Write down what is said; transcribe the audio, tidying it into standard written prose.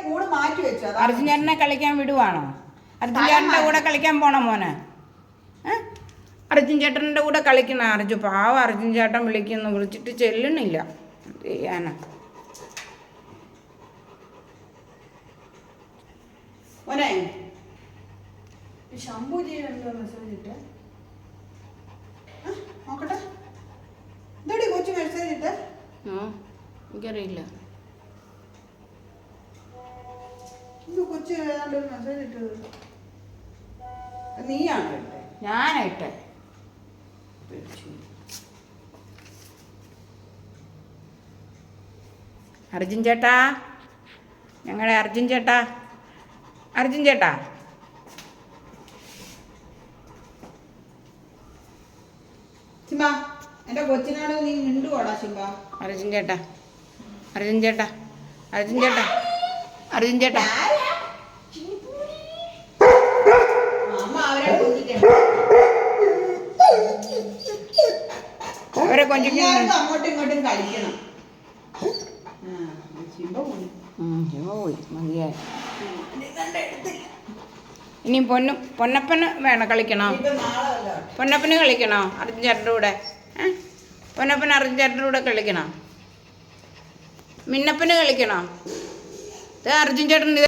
കൂട് മാറ്റി വെച്ചു. അർജുൻ ചേട്ടനെ കളിക്കാൻ വിടുവാണോ? അർജുൻ ചേട്ടൻ്റെ കൂടെ കളിക്കാൻ പോണോ മോനെ? അർജുൻ ചേട്ടൻ്റെ കൂടെ കളിക്കണ അർജുൻ. പാവം അർജുൻ ചേട്ടൻ വിളിച്ചിട്ട് ചെല്ലണില്ല. ചെയ്യാനാ മോനെ ശംഭു ചെയ്യണ്ടോ മെസ്സേജ് ഇട്ട് നോക്കട്ടെ. എന്താടി കൊച്ചു മെസ്സേജ് ഇട്ട്? എനിക്കറിയില്ല. കൊച്ചു ഏതാണ്ട് ഒരു മെസ്സേജ് ഇട്ടത് നീയാണോ ഇട്ടെ? ഞാനായിട്ടെ. അർജുൻ ചേട്ടാ, ഞങ്ങളുടെ അർജുൻ ചേട്ടാ, അർജുൻ ചേട്ടാ. സിംബ എന്റെ കൊച്ചിനോട് നീ മിണ്ടുവാടാ സിംബ. അർജുൻ ചേട്ടാ, അർജുൻ ചേട്ടാ, അർജുൻ ചേട്ടാ, അർജുൻ ചേട്ടാ. അവരെ കൊഞ്ചിക്കുന്നു. അങ്ങോട്ടും ഇങ്ങോട്ടും കളിക്കണം. പോയി മതിയായി. ഇനി പൊന്നപ്പന് വേണം കളിക്കണോ? പൊന്നപ്പന് കളിക്കണോ അർജുൻ ചേട്ടൻ്റെ കൂടെ? പൊന്നപ്പന് അർജുൻ ചേട്ടൻ്റെ കൂടെ കളിക്കണോ? മിന്നപ്പന് കളിക്കണോ? അർജുൻ ചേട്ടൻ